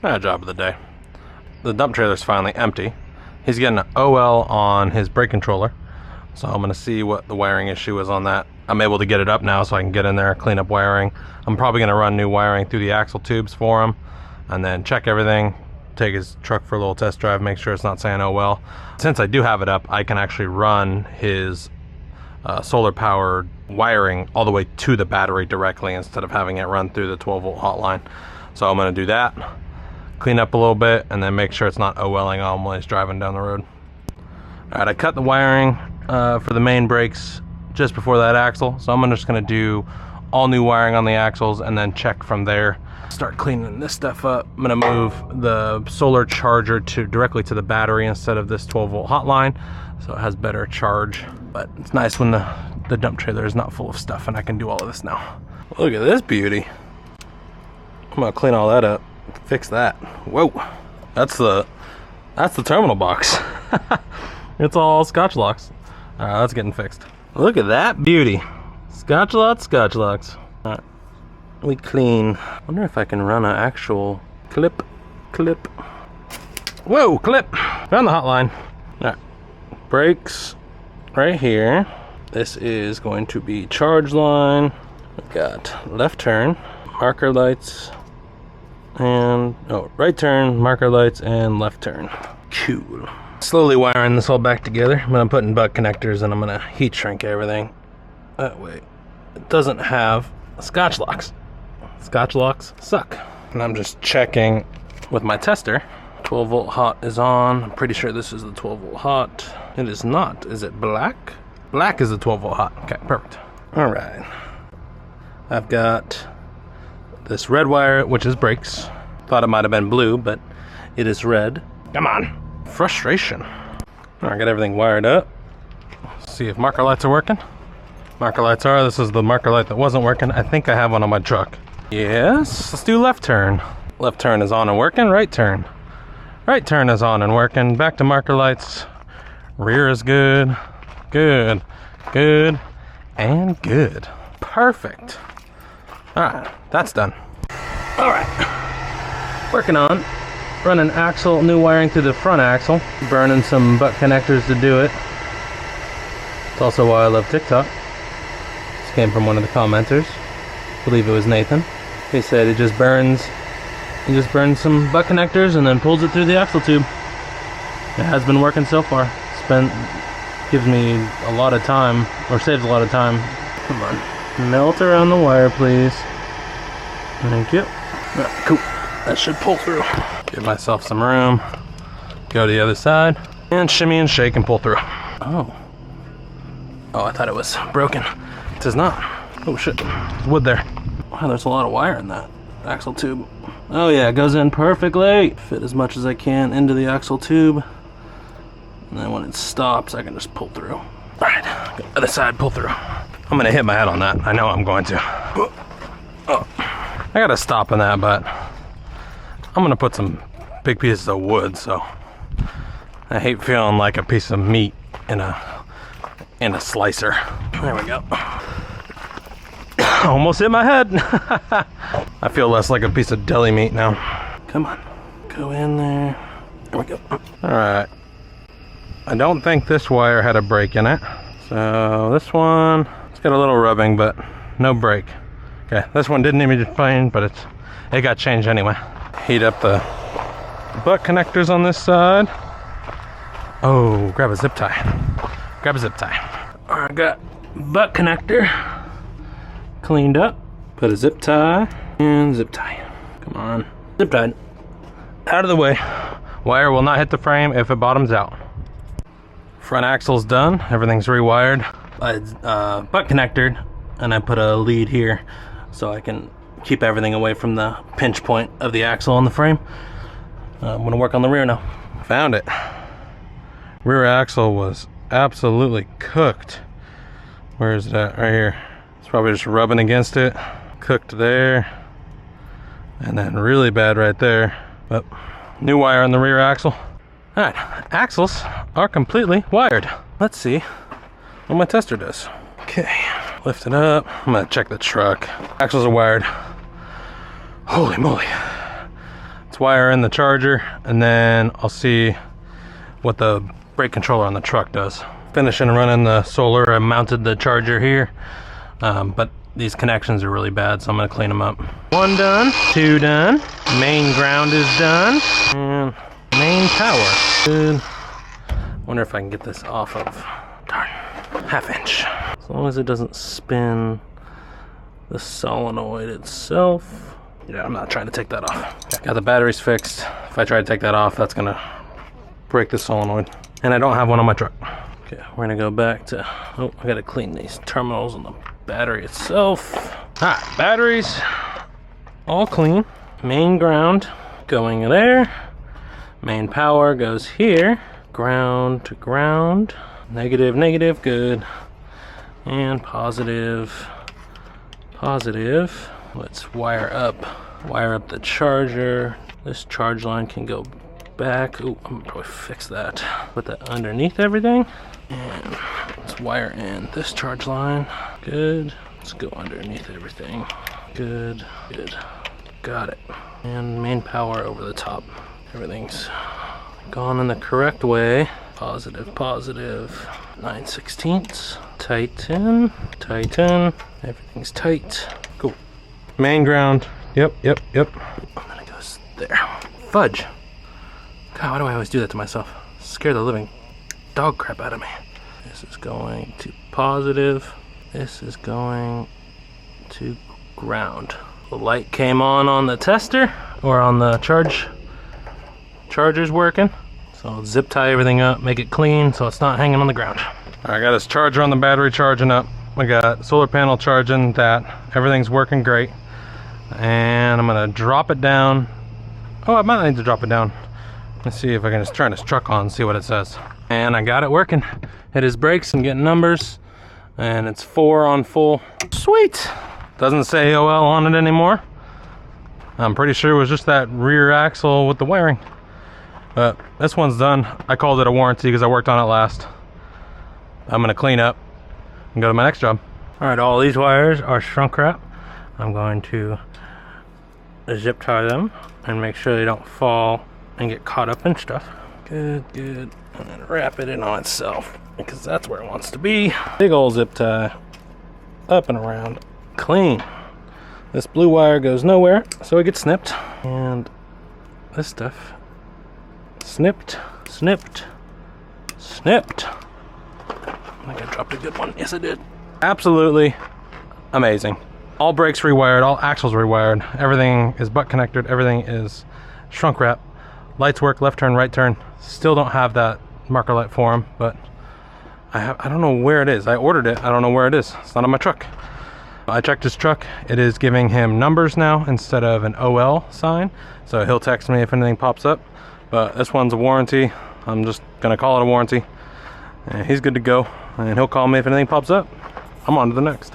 Job of the day. The dump trailer's finally empty. He's getting an OL on his brake controller, so I'm gonna see what the wiring issue is on that. I'm able to get it up now so I can get in there, clean up wiring. I'm probably gonna run new wiring through the axle tubes for him, and then check everything, take his truck for a little test drive, make sure it's not saying OL. Since I do have it up, I can actually run his solar powered wiring all the way to the battery directly instead of having it run through the 12-volt hotline. So I'm gonna do that, clean up a little bit, and then make sure it's not OLing on when he's driving down the road. All right, I cut the wiring for the main brakes just before that axle, so I'm just gonna do all new wiring on the axles and then check from there. Start cleaning this stuff up. I'm gonna move the solar charger directly to the battery instead of this 12-volt hotline, so it has better charge. But it's nice when the dump trailer is not full of stuff and I can do all of this now. Look at this beauty. I'm gonna clean all that up, fix that. Whoa, that's the terminal box. It's all Scotch locks. All right, that's getting fixed. Look at that beauty. Scotch locks. All right, we clean. Wonder if I can run an actual clip. Whoa, clip. Found the hotline. All right, brakes right here. This is going to be charge line. We've got left turn, marker lights, and right turn, marker lights, and left turn. Cool. Slowly wiring this all back together. I'm gonna put in butt connectors and I'm gonna heat shrink everything. That way it doesn't have Scotch locks. Scotch locks suck. And I'm just checking with my tester. 12-volt hot is on. I'm pretty sure this is the 12-volt hot. It is not. Is it black? Black is the 12-volt hot. Okay, perfect. All right. I've got this red wire, which is brakes. Thought it might have been blue, but it is red. Come on. Frustration. All right, got everything wired up. See if marker lights are working. Marker lights are. This is the marker light that wasn't working. I think I have one on my truck. Yes, let's do left turn. Left turn is on and working. Right turn. Right turn is on and working. Back to marker lights. Rear is good. Good. Good. And good. Perfect. All right, that's done. All right, working on running axle, new wiring through the front axle, burning some butt connectors to do it. It's also why I love TikTok. This came from one of the commenters. I believe it was Nathan. He said he just burns some butt connectors and then pulls it through the axle tube. It has been working so far. Gives me a lot of time, or saves a lot of time. Come on, melt around the wire, please. Thank you. All right, cool. That should pull through. Give myself some room. Go to the other side and shimmy and shake and pull through. Oh, I thought it was broken. It does not. Oh shit, there's wood there. Wow, there's a lot of wire in that axle tube. Oh yeah, it goes in perfectly. Fit as much as I can into the axle tube. And then when it stops, I can just pull through. All right, other side, pull through. I'm gonna hit my head on that. I know I'm going to. Oh, I gotta stop in that, but I'm gonna put some big pieces of wood, so I hate feeling like a piece of meat in a slicer. There we go. Almost hit my head. I feel less like a piece of deli meat now. Come on, go in there. There we go. All right. I don't think this wire had a break in it. So this one, it's got a little rubbing, but no break. Okay, this one didn't even explain, but it got changed anyway. Heat up the butt connectors on this side. Oh, grab a zip tie. Grab a zip tie. All right, got butt connector cleaned up. Put a zip tie and zip tie. Come on, zip tied. Out of the way. Wire will not hit the frame if it bottoms out. Front axle's done. Everything's rewired. I butt connectored, and I put a lead here so I can keep everything away from the pinch point of the axle on the frame. I'm gonna work on the rear now. Found it. Rear axle was absolutely cooked. Where is it at? Right here. It's probably just rubbing against it. Cooked there. And then really bad right there. But new wire on the rear axle. All right, axles are completely wired. Let's see what my tester does. Okay, lift it up. I'm gonna check the truck. Axles are wired. Holy moly. Let's wire in the charger, and then I'll see what the brake controller on the truck does. Finishing running the solar. I mounted the charger here, but these connections are really bad, so I'm gonna clean them up. 1 done, 2 done, main ground is done, and main power. Good. Wonder if I can get this off of, darn, 1/2 inch. As long as it doesn't spin the solenoid itself. Yeah, I'm not trying to take that off. Okay, got the batteries fixed. If I try to take that off, that's gonna break the solenoid. And I don't have one on my truck. Okay, we're gonna go back to, oh, I gotta clean these terminals on the battery itself. All right, batteries, all clean. Main ground going there. Main power goes here. Ground to ground. Negative, negative, good. And positive, positive. Let's wire up the charger. This charge line can go back. Ooh, I'm gonna probably fix that. Put that underneath everything. And let's wire in this charge line. Good. Let's go underneath everything. Good, good. Got it. And main power over the top. Everything's gone in the correct way. Positive, positive. 9/16. Tighten, tighten. Everything's tight. Cool. Main ground. Yep, yep, yep. And then it goes there. Fudge. God, why do I always do that to myself? Scare the living dog crap out of me. This is going to positive. This is going to ground. The light came on the tester, or on the charger's working. So I'll zip tie everything up, make it clean so it's not hanging on the ground. All right, I got this charger on the battery charging up. I got solar panel charging that. Everything's working great. And I'm gonna drop it down. Oh, I might need to drop it down. Let's see if I can just turn this truck on and see what it says. And I got it working. Hit his brakes and getting numbers. And it's 4 on full. Sweet. Doesn't say OL on it anymore. I'm pretty sure it was just that rear axle with the wiring. But this one's done. I called it a warranty because I worked on it last. I'm gonna clean up and go to my next job. All right, all these wires are shrunk wrap. I'm going to zip tie them and make sure they don't fall and get caught up in stuff. Good, good. And then wrap it in on itself because that's where it wants to be. Big old zip tie, up and around, clean. This blue wire goes nowhere, so it gets snipped. And this stuff, snipped, snipped, snipped. I think I dropped a good one. Yes, I did. Absolutely amazing. All brakes rewired, all axles rewired. Everything is butt connected. Everything is shrunk wrap. Lights work, left turn, right turn. Still don't have that marker light for him, but I don't know where it is. I ordered it. I don't know where it is. It's not on my truck. I checked his truck. It is giving him numbers now instead of an OL sign. So he'll text me if anything pops up. But this one's a warranty. I'm just gonna call it a warranty. And he's good to go. And he'll call me if anything pops up. I'm on to the next.